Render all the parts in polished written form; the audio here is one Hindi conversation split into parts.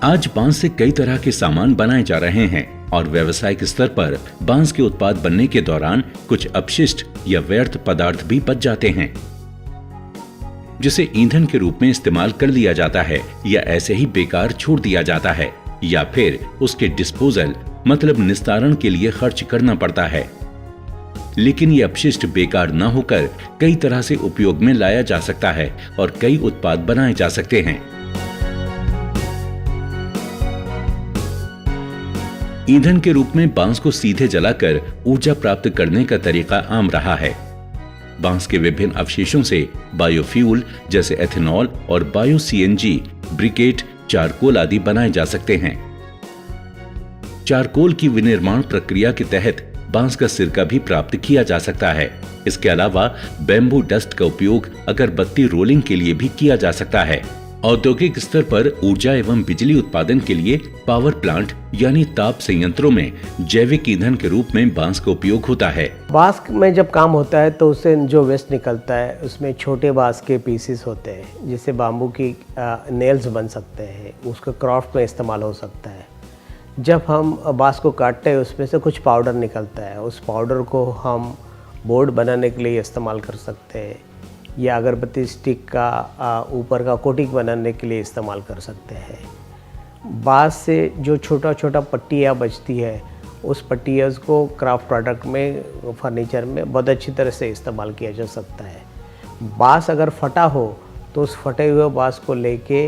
आज बांस से कई तरह के सामान बनाए जा रहे हैं और व्यावसायिक स्तर पर बांस के उत्पाद बनने के दौरान कुछ अपशिष्ट या व्यर्थ पदार्थ भी बच जाते हैं, जिसे ईंधन के रूप में इस्तेमाल कर लिया जाता है या ऐसे ही बेकार छोड़ दिया जाता है या फिर उसके डिस्पोजल मतलब निस्तारण के लिए खर्च करना पड़ता है। लेकिन ये अपशिष्ट बेकार न होकर कई तरह से उपयोग में लाया जा सकता है और कई उत्पाद बनाए जा सकते हैं। ईंधन के रूप में बांस को सीधे जलाकर ऊर्जा प्राप्त करने का तरीका आम रहा है। बांस के विभिन्न अवशेषों से बायोफ्यूल जैसे एथेनॉल और बायो सीएनजी, ब्रिकेट, चारकोल आदि बनाए जा सकते हैं। चारकोल की विनिर्माण प्रक्रिया के तहत बांस का सिरका भी प्राप्त किया जा सकता है। इसके अलावा बैम्बू डस्ट का उपयोग अगरबत्ती रोलिंग के लिए भी किया जा सकता है। औद्योगिक स्तर पर ऊर्जा एवं बिजली उत्पादन के लिए पावर प्लांट यानी ताप संयंत्रों में जैविक ईंधन के रूप में बांस का उपयोग होता है। बांस में जब काम होता है तो उससे जो वेस्ट निकलता है उसमें छोटे बांस के पीसेस होते हैं, जिससे बाम्बू की नेल्स बन सकते हैं, उसका क्राफ्ट में इस्तेमाल हो सकता है। जब हम बांस को काटते हैं उसमें से कुछ पाउडर निकलता है, उस पाउडर को हम बोर्ड बनाने के लिए इस्तेमाल कर सकते हैं या अगरबत्ती स्टिक का ऊपर का कोटिंग बनाने के लिए इस्तेमाल कर सकते हैं। बांस से जो छोटा छोटा पट्टियाँ बचती है उस पट्टियों को क्राफ्ट प्रोडक्ट में, फर्नीचर में बहुत अच्छी तरह से इस्तेमाल किया जा सकता है। बांस अगर फटा हो तो उस फटे हुए बांस को लेके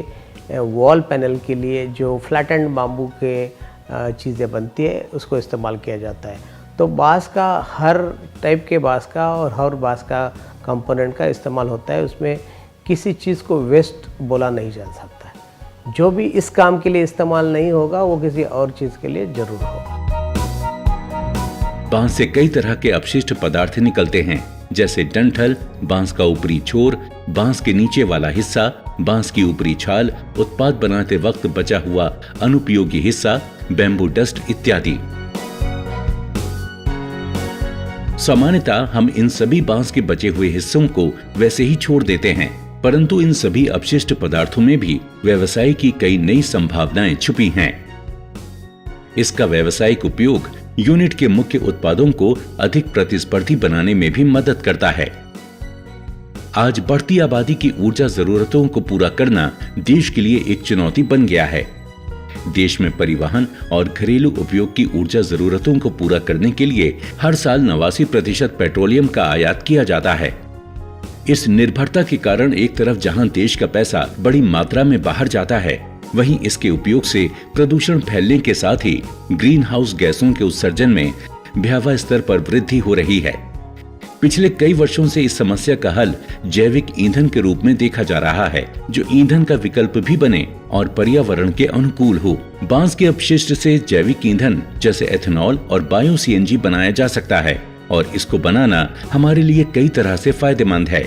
वॉल पैनल के लिए जो फ्लैटेंड बाम्बू के चीज़ें बनती है उसको इस्तेमाल किया जाता है। तो बांस का हर टाइप के बांस का और हर बांस का कंपोनेंट का इस्तेमाल होता है, उसमें किसी चीज़ को वेस्ट बोला नहीं जा सकता। जो भी इस काम के लिए इस्तेमाल नहीं होगा वो किसी और चीज़ के लिए जरूर होगा। बांस से कई तरह के अपशिष्ट पदार्थ निकलते हैं, जैसे डंठल, बांस का ऊपरी छोर, बांस के नीचे वाला हिस्सा, बांस की ऊपरी छाल, उत्पाद बनाते वक्त बचा हुआ अनुपयोगी हिस्सा, बैम्बू डस्ट इत्यादि। सामान्यतः हम इन सभी बांस के बचे हुए हिस्सों को वैसे ही छोड़ देते हैं, परंतु इन सभी अपशिष्ट पदार्थों में भी व्यवसाय की कई नई संभावनाएं छुपी हैं। इसका व्यावसायिक उपयोग यूनिट के मुख्य उत्पादों को अधिक प्रतिस्पर्धी बनाने में भी मदद करता है। आज बढ़ती आबादी की ऊर्जा जरूरतों को पूरा करना देश के लिए एक चुनौती बन गया है। देश में परिवहन और घरेलू उपयोग की ऊर्जा जरूरतों को पूरा करने के लिए हर साल 89% पेट्रोलियम का आयात किया जाता है। इस निर्भरता के कारण एक तरफ जहां देश का पैसा बड़ी मात्रा में बाहर जाता है, वहीं इसके उपयोग से प्रदूषण फैलने के साथ ही ग्रीन हाउस गैसों के उत्सर्जन में भयावह स्तर पर वृद्धि हो रही है। पिछले कई वर्षों से इस समस्या का हल जैविक ईंधन के रूप में देखा जा रहा है, जो ईंधन का विकल्प भी बने और पर्यावरण के अनुकूल हो। बांस के अपशिष्ट से जैविक ईंधन जैसे एथेनॉल और बायो सीएनजी बनाया जा सकता है और इसको बनाना हमारे लिए कई तरह से फायदेमंद है।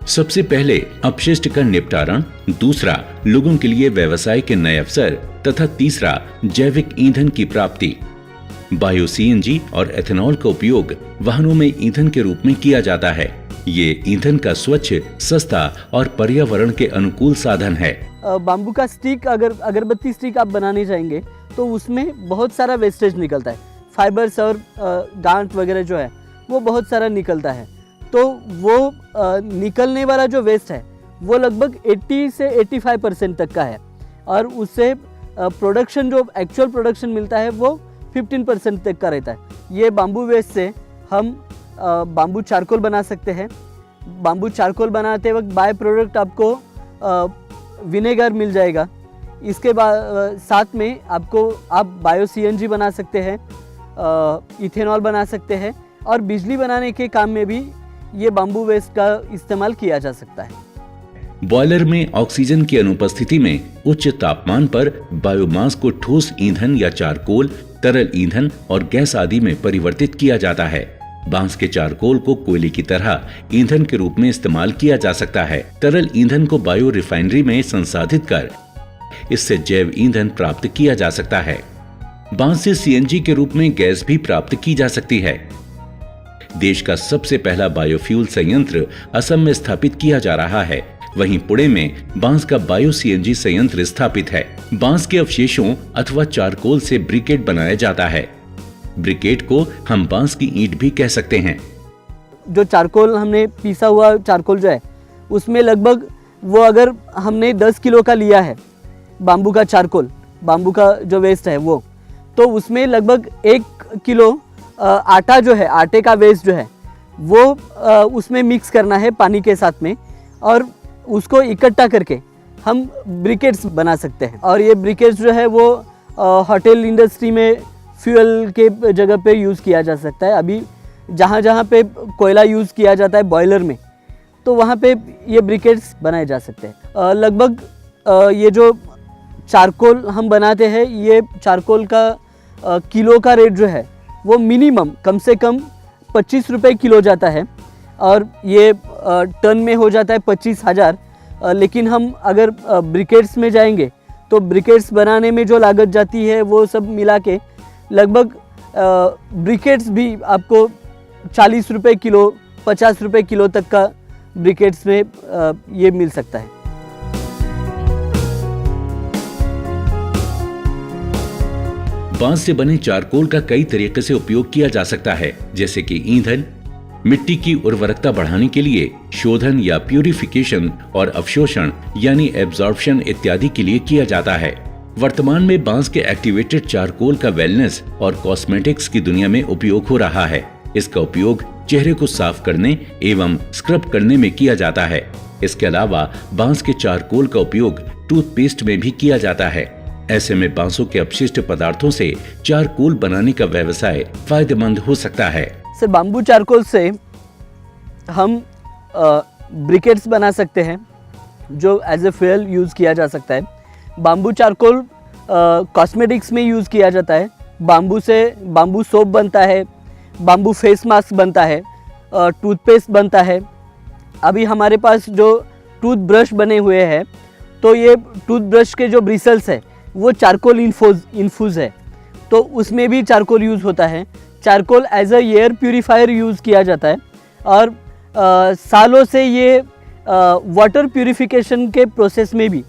सबसे पहले अपशिष्ट का निपटारण, दूसरा लोगों के लिए व्यवसाय के नए अवसर तथा तीसरा जैविक ईंधन की प्राप्ति। बायो सीएनजी और एथेनॉल का उपयोग वाहनों में ईंधन के रूप में किया जाता है। ये ईंधन का स्वच्छ, सस्ता और पर्यावरण के अनुकूल साधन है। बाम्बू का स्टिक, अगर अगरबत्ती स्टिक आप बनाने जाएंगे तो उसमें बहुत सारा वेस्टेज निकलता है। फाइबर्स और गांठ वगैरह जो है वो बहुत सारा निकलता है। तो वो निकलने वाला जो वेस्ट है वो लगभग 80 से 85% तक का है और उससे प्रोडक्शन, जो एक्चुअल प्रोडक्शन मिलता है वो 15% तक का रहता है। ये बाम्बू वेस्ट से हम बाम्बू चारकोल बना सकते हैं। बाम्बू चारकोल बनाते वक्त बाय प्रोडक्ट आपको विनेगर मिल जाएगा। इसके बाद साथ में आप बायो सीएनजी बना सकते हैं, इथेनॉल बना सकते हैं और बिजली बनाने के काम में भी ये बाम्बू वेस्ट का इस्तेमाल किया जा सकता है। बॉयलर में ऑक्सीजन की अनुपस्थिति में उच्च तापमान पर बायोमास को ठोस ईंधन या चारकोल, तरल ईंधन और गैस आदि में परिवर्तित किया जाता है। बांस के चारकोल को कोयले की तरह ईंधन के रूप में इस्तेमाल किया जा सकता है। तरल ईंधन को बायो रिफाइनरी में संसाधित कर इससे जैव ईंधन प्राप्त किया जा सकता है। बांस से सीएनजी के रूप में गैस भी प्राप्त की जा सकती है। देश का सबसे पहला बायोफ्यूल संयंत्र असम में स्थापित किया जा रहा है। वहीं पुणे में बांस का बायो सीएनजी संयंत्र स्थापित है। बांस के अवशेषों अथवा चारकोल से ब्रिकेट बनाया जाता है। ब्रिकेट को हम बांस की ईंट भी कह सकते हैं। जो चारकोल हमने पीसा हुआ चारकोल जो है उसमें लगभग वो अगर हमने 10 किलो का लिया है बाम्बू का चारकोल, बाम्बू का जो वेस्ट है वो, तो उसमें लगभग 1 किलो आटा जो है, आटे का वेस्ट जो है वो उसमें मिक्स करना है पानी के साथ में और उसको इकट्ठा करके हम ब्रिकेट्स बना सकते हैं। और ये ब्रिकेट्स जो है वो होटल इंडस्ट्री में फ्यूल के जगह पे यूज़ किया जा सकता है। अभी जहाँ जहाँ पे कोयला यूज़ किया जाता है बॉयलर में, तो वहाँ पे ये ब्रिकेट्स बनाए जा सकते हैं। लगभग ये जो चारकोल हम बनाते हैं, ये चारकोल का किलो का रेट जो है वो मिनिमम कम से कम 25 रुपये किलो जाता है और ये टन में हो जाता है 25,000। लेकिन हम अगर ब्रिकेट्स में जाएंगे तो ब्रिकेट्स बनाने में जो लागत जाती है वो सब मिला के लगभग ब्रिकेट्स भी आपको 40 रुपये किलो, 50 रुपये किलो तक का ब्रिकेट्स में ये मिल सकता है। बांस से बने चारकोल का कई तरीके से उपयोग किया जा सकता है, जैसे कि ईंधन, मिट्टी की उर्वरकता बढ़ाने के लिए, शोधन या प्यूरिफिकेशन और अवशोषण यानी एब्जॉर्प्शन इत्यादि के लिए किया जाता है। वर्तमान में बांस के एक्टिवेटेड चारकोल का वेलनेस और कॉस्मेटिक्स की दुनिया में उपयोग हो रहा है। इसका उपयोग चेहरे को साफ करने एवं स्क्रब करने में किया जाता है। इसके अलावा बांस के चारकोल का उपयोग टूथपेस्ट में भी किया जाता है। ऐसे में बांसों के अपशिष्ट पदार्थों से चारकोल बनाने का व्यवसाय फायदेमंद हो सकता है। सर, बाम्बू चारकोल से हम ब्रिकेट्स बना सकते हैं जो एज ए फ्यूल यूज़ किया जा सकता है। बाम्बू चारकोल कॉस्मेटिक्स में यूज़ किया जाता है। बाम्बू से बाम्बू सोप बनता है, बाम्बू फेस मास्क बनता है, टूथपेस्ट बनता है। अभी हमारे पास जो टूथब्रश बने हुए हैं, तो ये टूथब्रश के जो ब्रिसल्स है वो चारकोल इन्फ्यूज़ है, तो उसमें भी चारकोल यूज़ होता है। Charcoal as a air purifier use किया जाता है और सालों से ये वाटर प्यूरिफिकेशन के प्रोसेस में भी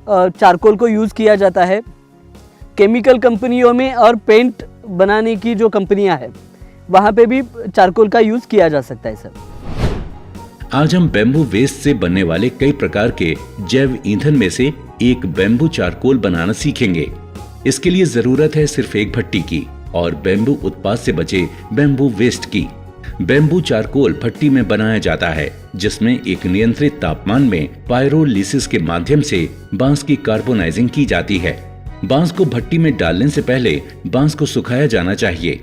चारकोल को यूज़ किया जाता है। केमिकल कंपनियों में और पेंट बनाने की जो कंपनियां हैं वहाँ पे भी चारकोल का यूज़ किया जा सकता है। सर, आज हम बैम्बू वेस्ट से बनने वाले कई प्रकार के जैव ईंधन में से एक बैम्बू चारकोल बनाना सीखेंगे। इसके लिए जरूरत है सिर्फ एक भट्टी की और बैम्बू उत्पाद से बचे बैम्बू वेस्ट की। बैम्बू चारकोल भट्टी में बनाया जाता है, जिसमें एक नियंत्रित तापमान में पायरोलिसिस के माध्यम से बांस की कार्बोनाइजिंग की जाती है। बांस को भट्टी में डालने से पहले बांस को सुखाया जाना चाहिए।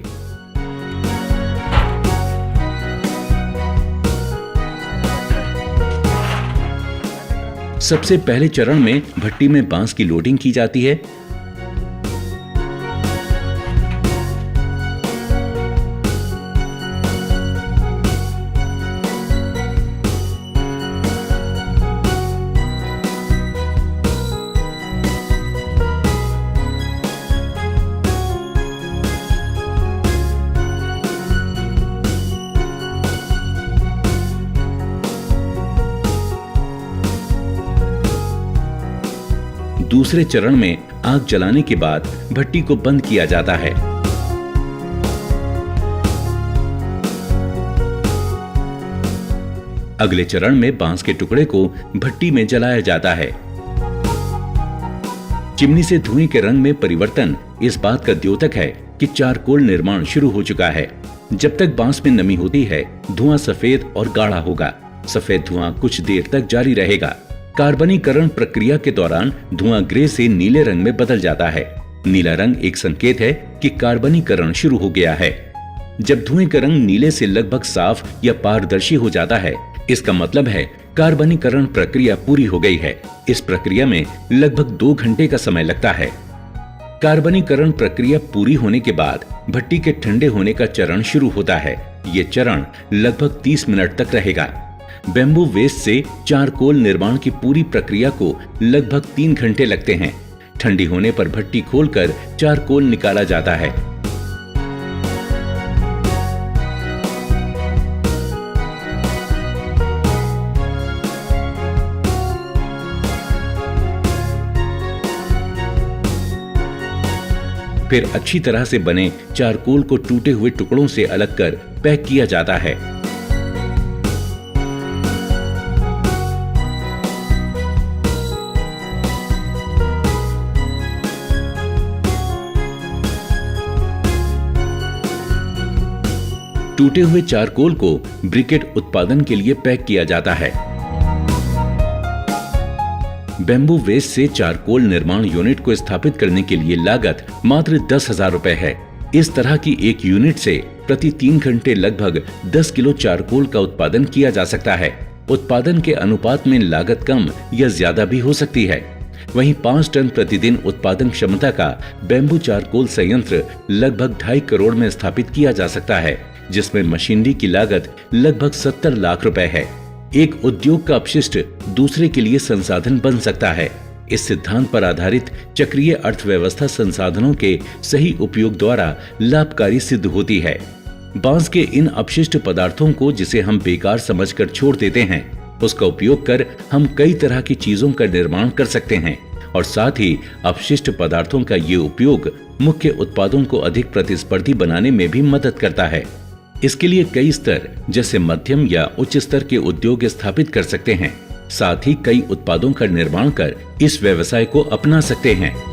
सबसे पहले चरण में भट्टी में बांस की लोडिंग की जाती है। दूसरे चरण में आग जलाने के बाद भट्टी को बंद किया जाता है। अगले चरण में बांस के टुकड़े को भट्टी में जलाया जाता है। चिमनी से धुएं के रंग में परिवर्तन इस बात का द्योतक है कि चारकोल निर्माण शुरू हो चुका है। जब तक बांस में नमी होती है, धुआं सफेद और गाढ़ा होगा। सफेद धुआं कुछ देर तक जारी रहेगा। कार्बनीकरण प्रक्रिया के दौरान धुआं ग्रे से नीले रंग में बदल जाता है। नीला रंग एक संकेत है कि कार्बनीकरण शुरू हो गया है। जब धुएं का रंग नीले से लगभग साफ या पारदर्शी हो जाता है, इसका मतलब है कार्बनीकरण प्रक्रिया पूरी हो गई है। इस प्रक्रिया में लगभग 2 घंटे का समय लगता है। कार्बनीकरण प्रक्रिया पूरी होने के बाद भट्टी के ठंडे होने का चरण शुरू होता है। ये चरण लगभग 30 मिनट तक रहेगा। बैम्बू वेस्ट से चारकोल निर्माण की पूरी प्रक्रिया को लगभग 3 घंटे लगते हैं। ठंडी होने पर भट्टी खोलकर चारकोल निकाला जाता है। फिर अच्छी तरह से बने चारकोल को टूटे हुए टुकड़ों से अलग कर पैक किया जाता है। टूटे हुए चारकोल को ब्रिकेट उत्पादन के लिए पैक किया जाता है। बेम्बू वेस्ट से चारकोल निर्माण यूनिट को स्थापित करने के लिए लागत मात्र 10,000 रुपए है। इस तरह की एक यूनिट से प्रति 3 घंटे लगभग 10 किलो चारकोल का उत्पादन किया जा सकता है। उत्पादन के अनुपात में लागत कम या ज्यादा भी हो सकती है। वहीं 5 टन प्रतिदिन उत्पादन क्षमता का बेम्बू चारकोल संयंत्र लगभग 2.5 करोड़ में स्थापित किया जा सकता है, जिसमें मशीनरी की लागत लगभग 70 लाख रुपए है। एक उद्योग का अपशिष्ट दूसरे के लिए संसाधन बन सकता है। इस सिद्धांत पर आधारित चक्रीय अर्थव्यवस्था संसाधनों के सही उपयोग द्वारा लाभकारी सिद्ध होती है। बांस के इन अपशिष्ट पदार्थों को, जिसे हम बेकार समझकर छोड़ देते हैं, उसका उपयोग कर हम कई तरह की चीजों का निर्माण कर सकते हैं और साथ ही अपशिष्ट पदार्थों का ये उपयोग मुख्य उत्पादों को अधिक प्रतिस्पर्धी बनाने में भी मदद करता है। इसके लिए कई स्तर जैसे मध्यम या उच्च स्तर के उद्योग स्थापित कर सकते हैं। साथ ही कई उत्पादों का निर्माण कर इस व्यवसाय को अपना सकते हैं।